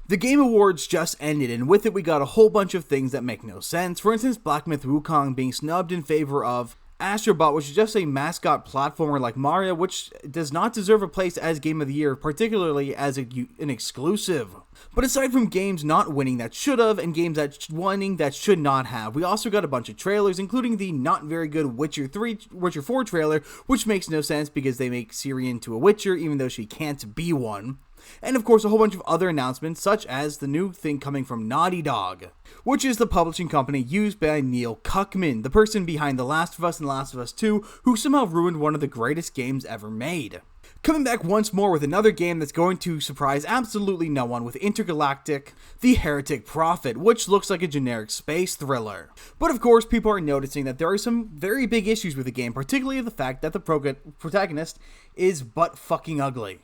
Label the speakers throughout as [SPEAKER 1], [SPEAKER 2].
[SPEAKER 1] The Game Awards just ended, and with it we got a whole bunch of things that make no sense. For instance, Black Myth Wukong being snubbed in favor of Astrobot, which is just a mascot platformer like Mario, which does not deserve a place as Game of the Year, particularly as an exclusive. But aside from games not winning that should have, and games that winning that should not have, we also got a bunch of trailers, including the not very good Witcher 4 trailer, which makes no sense because they make Ciri into a Witcher, even though she can't be one. And of course a whole bunch of other announcements, such as the new thing coming from Naughty Dog, which is the publishing company used by Neil Druckman, the person behind The Last of Us and The Last of Us 2, who somehow ruined one of the greatest games ever made. Coming back once more with another game that's going to surprise absolutely no one with Intergalactic, the Heretic Prophet, which looks like a generic space thriller. But of course, people are noticing that there are some very big issues with the game, particularly the fact that the protagonist is butt fucking ugly.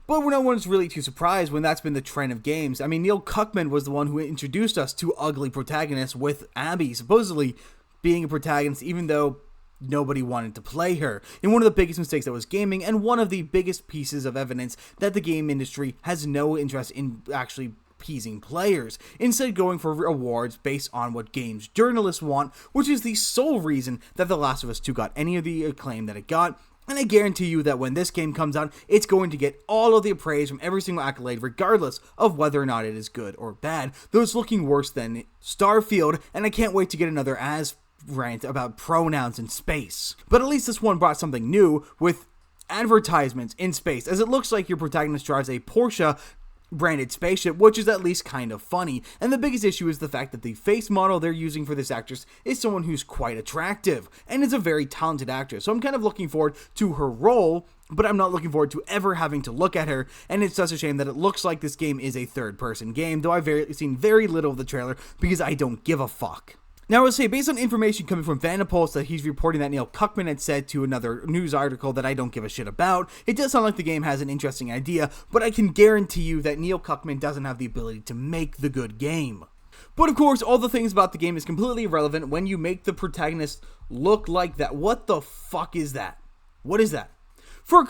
[SPEAKER 1] But no one's really too surprised when that's been the trend of games. I mean, Neil Druckman was the one who introduced us to ugly protagonists, with Abby supposedly being a protagonist even though nobody wanted to play her, in one of the biggest mistakes that was gaming, and one of the biggest pieces of evidence that the game industry has no interest in actually pleasing players, instead going for awards based on what games journalists want, which is the sole reason that The Last of Us 2 got any of the acclaim that it got. And I guarantee you that when this game comes out, it's going to get all of the praise from every single accolade, regardless of whether or not it is good or bad, though it's looking worse than Starfield, and I can't wait to get another rant about pronouns in space. But at least this one brought something new, with advertisements in space, as it looks like your protagonist drives a Porsche branded spaceship, which is at least kind of funny. And the biggest issue is the fact that the face model they're using for this actress is someone who's quite attractive and is a very talented actress. So I'm kind of looking forward to her role, but I'm not looking forward to ever having to look at her. And it's such a shame that it looks like this game is a third-person game, though I've seen very little of the trailer because I don't give a fuck. Now, I will say, based on information coming from Vanderpulse that he's reporting that Neil Druckman had said to another news article that I don't give a shit about, it does sound like the game has an interesting idea, but I can guarantee you that Neil Druckman doesn't have the ability to make the good game. But of course, all the things about the game is completely irrelevant when you make the protagonist look like that. What the fuck is that? What is that? For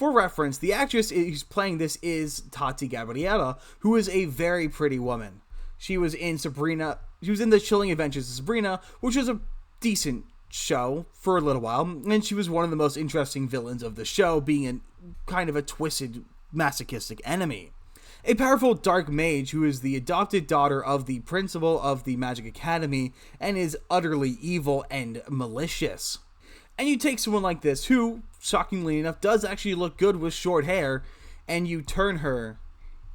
[SPEAKER 1] reference, the actress who's playing this is Tati Gabriella, who is a very pretty woman. She was in The Chilling Adventures of Sabrina, which was a decent show for a little while, and she was one of the most interesting villains of the show, being a kind of a twisted, masochistic enemy. A powerful dark mage who is the adopted daughter of the principal of the Magic Academy and is utterly evil and malicious. And you take someone like this, who, shockingly enough, does actually look good with short hair, and you turn her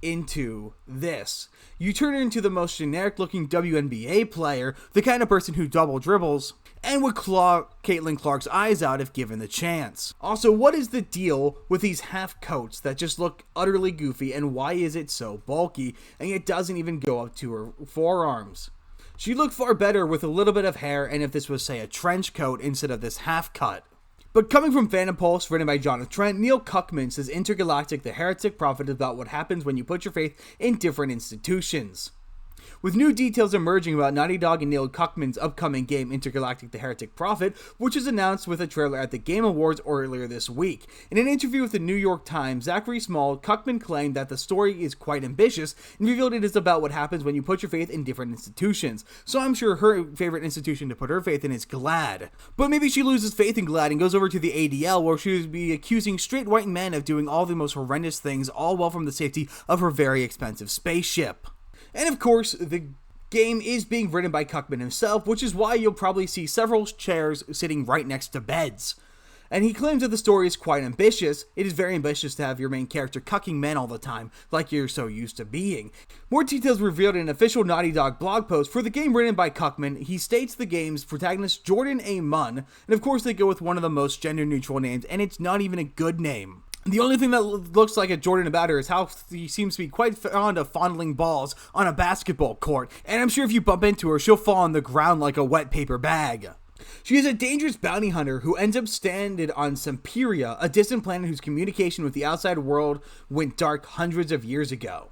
[SPEAKER 1] into this. You turn her into the most generic looking WNBA player, the kind of person who double dribbles, and would claw Caitlin Clark's eyes out if given the chance. Also, what is the deal with these half coats that just look utterly goofy, and why is it so bulky, and it doesn't even go up to her forearms? She'd look far better with a little bit of hair, and if this was, say, a trench coat instead of this half cut. But coming from Phantom Pulse, written by Jonathan Trent, Neil Druckman says Intergalactic, the Heretic Prophet is about what happens when you put your faith in different institutions. With new details emerging about Naughty Dog and Neil Druckman's upcoming game Intergalactic, the Heretic Prophet, which was announced with a trailer at the Game Awards earlier this week. In an interview with the New York Times, Zachary Small, Druckman claimed that the story is quite ambitious and revealed it is about what happens when you put your faith in different institutions. So I'm sure her favorite institution to put her faith in is GLAAD. But maybe she loses faith in GLAAD and goes over to the ADL, where she would be accusing straight white men of doing all the most horrendous things, all while from the safety of her very expensive spaceship. And of course, the game is being written by Druckman himself, which is why you'll probably see several chairs sitting right next to beds. And he claims that the story is quite ambitious. It is very ambitious to have your main character cucking men all the time, like you're so used to being. More details revealed in an official Naughty Dog blog post for the game written by Druckman. He states the game's protagonist Jordan A. Munn, and of course they go with one of the most gender-neutral names, and it's not even a good name. The only thing that looks like a Jordan about her is how he seems to be quite fond of fondling balls on a basketball court, and I'm sure if you bump into her, she'll fall on the ground like a wet paper bag. She is a dangerous bounty hunter who ends up stranded on Semperia, a distant planet whose communication with the outside world went dark hundreds of years ago.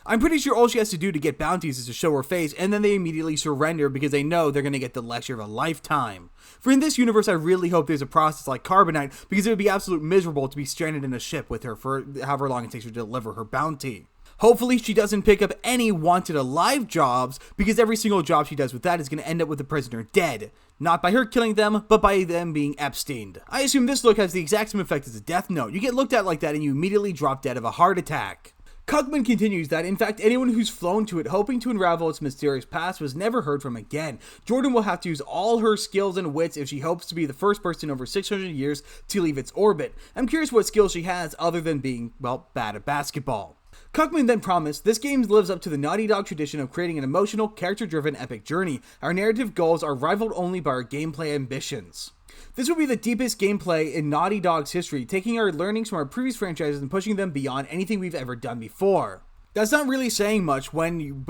[SPEAKER 1] I'm pretty sure all she has to do to get bounties is to show her face, and then they immediately surrender because they know they're going to get the lecture of a lifetime. For in this universe, I really hope there's a process like Carbonite, because it would be absolute miserable to be stranded in a ship with her for however long it takes her to deliver her bounty. Hopefully she doesn't pick up any wanted alive jobs, because every single job she does with that is going to end up with the prisoner dead. Not by her killing them, but by them being Epsteined. I assume this look has the exact same effect as a Death Note. You get looked at like that and you immediately drop dead of a heart attack. Cuckman continues that, in fact, anyone who's flown to it hoping to unravel its mysterious past was never heard from again. Jordan will have to use all her skills and wits if she hopes to be the first person in over 600 years to leave its orbit. I'm curious what skills she has other than being, well, bad at basketball. Cuckman then promised, this game lives up to the Naughty Dog tradition of creating an emotional, character-driven epic journey. Our narrative goals are rivaled only by our gameplay ambitions. This will be the deepest gameplay in Naughty Dog's history, taking our learnings from our previous franchises and pushing them beyond anything we've ever done before. That's not really saying much when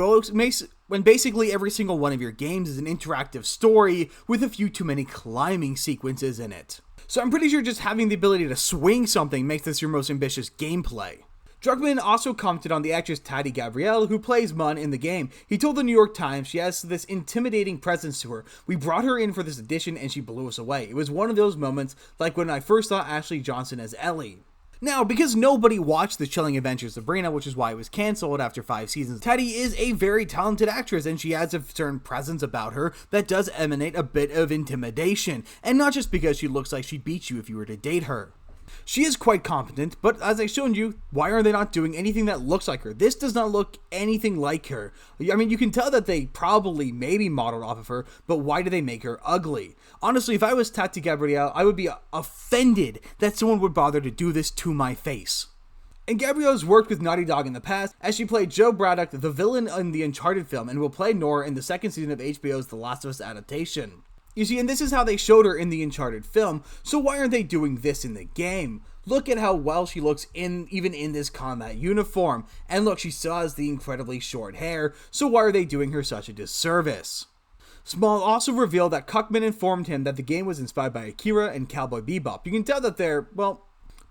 [SPEAKER 1] basically every single one of your games is an interactive story with a few too many climbing sequences in it. So I'm pretty sure just having the ability to swing something makes this your most ambitious gameplay. Druckman also commented on the actress Tati Gabrielle, who plays Mun in the game. He told the New York Times she has this intimidating presence to her. We brought her in for this audition and she blew us away. It was one of those moments like when I first saw Ashley Johnson as Ellie. Now, because nobody watched The Chilling Adventures of Sabrina, which is why it was cancelled after 5 seasons, Tati is a very talented actress and she has a certain presence about her that does emanate a bit of intimidation. And not just because she looks like she'd beat you if you were to date her. She is quite competent, but as I've shown you, why are they not doing anything that looks like her? This does not look anything like her. I mean, you can tell that they probably maybe modeled off of her, but why do they make her ugly? Honestly, if I was Tati Gabrielle, I would be offended that someone would bother to do this to my face. And Gabrielle has worked with Naughty Dog in the past, as she played Joe Braddock, the villain in the Uncharted film, and will play Nora in the second season of HBO's The Last of Us adaptation. You see, and this is how they showed her in the Uncharted film, so why aren't they doing this in the game? Look at how well she looks even in this combat uniform. And look, she still has the incredibly short hair, so why are they doing her such a disservice? Small also revealed that Cuckman informed him that the game was inspired by Akira and Cowboy Bebop. You can tell that they're, well,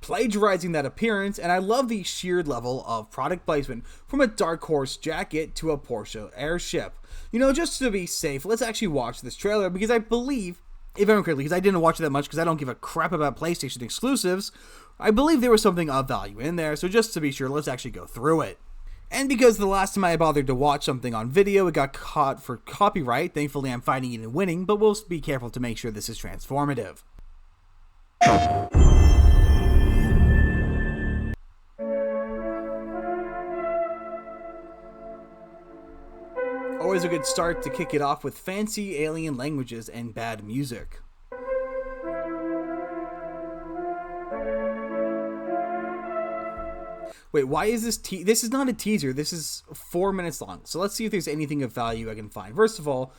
[SPEAKER 1] plagiarizing that appearance, and I love the sheer level of product placement, from a Dark Horse jacket to a Porsche airship. You know, just to be safe, let's actually watch this trailer, because I believe, if I remember correctly, because I didn't watch it that much because I don't give a crap about PlayStation exclusives, I believe there was something of value in there, so just to be sure, let's actually go through it. And because the last time I bothered to watch something on video, it got caught for copyright. Thankfully, I'm fighting it and winning, but we'll be careful to make sure this is transformative. Always a good start to kick it off with fancy alien languages and bad music. Wait, why is this this is not a teaser, this is 4 minutes long. So let's see if there's anything of value I can find. First of all,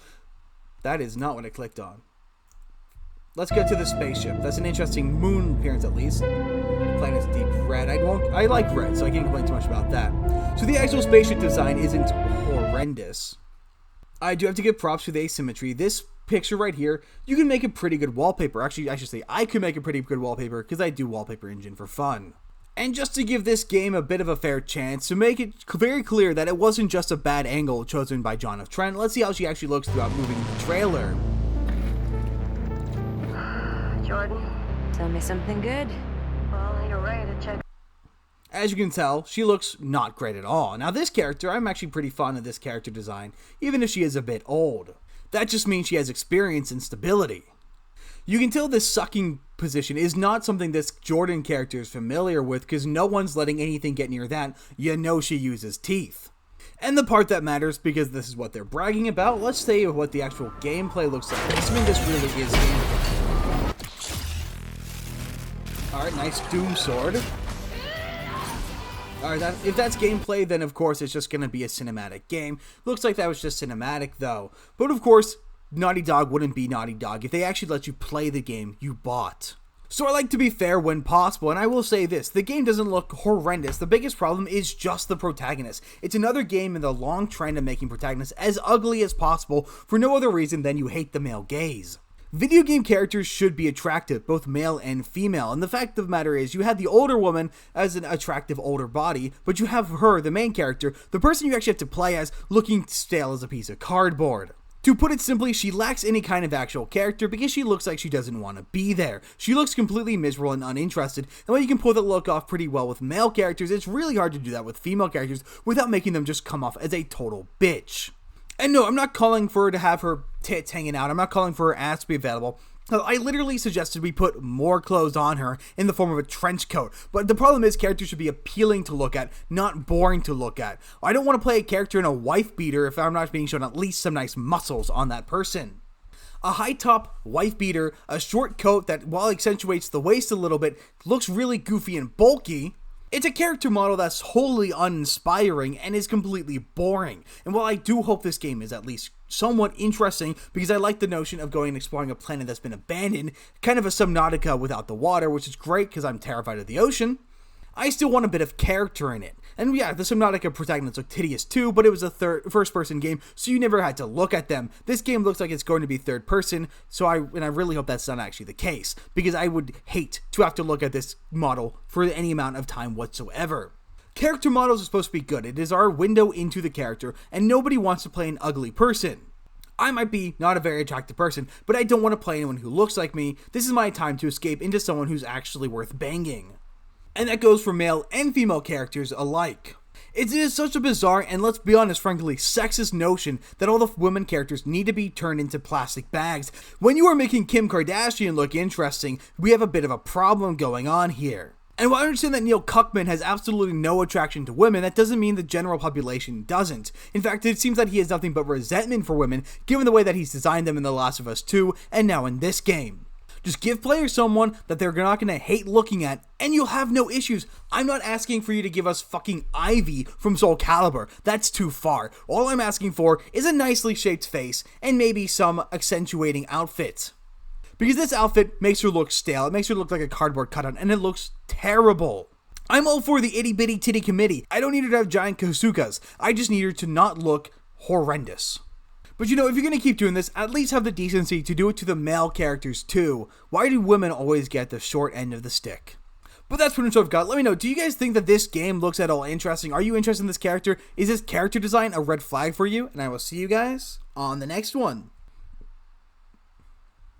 [SPEAKER 1] that is not what I clicked on. Let's get to the spaceship. That's an interesting moon appearance at least. Planet's deep red. I like red, so I can't complain too much about that. So the actual spaceship design isn't horrendous. I do have to give props to the asymmetry. This picture right here, you can make a pretty good wallpaper. Actually, I should say I could make a pretty good wallpaper because I do Wallpaper Engine for fun. And just to give this game a bit of a fair chance, to make it very clear that it wasn't just a bad angle chosen by John F. Trent, let's see how she actually looks throughout moving the trailer.
[SPEAKER 2] Jordan, tell me something good. Well, you're ready to check.
[SPEAKER 1] As you can tell, she looks not great at all. Now this character, I'm actually pretty fond of this character design, even if she is a bit old. That just means she has experience and stability. You can tell this sucking position is not something this Jordan character is familiar with, because no one's letting anything get near that. You know she uses teeth. And the part that matters, because this is what they're bragging about, let's say what the actual gameplay looks like. Assuming this really is gameplay. Alright, nice Doom Sword. Alright, if that's gameplay, then of course it's just going to be a cinematic game. Looks like that was just cinematic though. But of course, Naughty Dog wouldn't be Naughty Dog if they actually let you play the game you bought. So I like to be fair when possible, and I will say this, the game doesn't look horrendous. The biggest problem is just the protagonist. It's another game in the long trend of making protagonists as ugly as possible for no other reason than you hate the male gaze. Video game characters should be attractive, both male and female, and the fact of the matter is you have the older woman as an attractive older body, but you have her, the main character, the person you actually have to play as, looking stale as a piece of cardboard. To put it simply, she lacks any kind of actual character because she looks like she doesn't want to be there. She looks completely miserable and uninterested, and while you can pull that look off pretty well with male characters, it's really hard to do that with female characters without making them just come off as a total bitch. And no, I'm not calling for her to have her tits hanging out, I'm not calling for her ass to be available. I literally suggested we put more clothes on her in the form of a trench coat, but the problem is characters should be appealing to look at, not boring to look at. I don't want to play a character in a wife beater if I'm not being shown at least some nice muscles on that person. A high top wife beater, a short coat that, while accentuates the waist a little bit, looks really goofy and bulky. It's a character model that's wholly uninspiring and is completely boring. And while I do hope this game is at least somewhat interesting, because I like the notion of going and exploring a planet that's been abandoned, kind of a Subnautica without the water, which is great because I'm terrified of the ocean, I still want a bit of character in it. And yeah, the Subnautica protagonist looked hideous too, but it was a first-person game, so you never had to look at them. This game looks like it's going to be third-person, so I really hope that's not actually the case, because I would hate to have to look at this model for any amount of time whatsoever. Character models are supposed to be good. It is our window into the character, and nobody wants to play an ugly person. I might be not a very attractive person, but I don't want to play anyone who looks like me. This is my time to escape into someone who's actually worth banging. And that goes for male and female characters alike. It is such a bizarre and, let's be honest, frankly, sexist notion that all the women characters need to be turned into plastic bags. When you are making Kim Kardashian look interesting, we have a bit of a problem going on here. And while I understand that Neil Druckman has absolutely no attraction to women, that doesn't mean the general population doesn't. In fact, it seems that he has nothing but resentment for women, given the way that he's designed them in The Last of Us 2, and now in this game. Just give players someone that they're not going to hate looking at, and you'll have no issues. I'm not asking for you to give us fucking Ivy from Soul Calibur. That's too far. All I'm asking for is a nicely shaped face, and maybe some accentuating outfit. Because this outfit makes her look stale, it makes her look like a cardboard cutout, and it looks terrible. I'm all for the itty bitty titty committee. I don't need her to have giant kasukas. I just need her to not look horrendous. But you know, if you're going to keep doing this, at least have the decency to do it to the male characters too. Why do women always get the short end of the stick? But that's pretty much what I've got. Let me know, do you guys think that this game looks at all interesting? Are you interested in this character? Is this character design a red flag for you? And I will see you guys on the next one.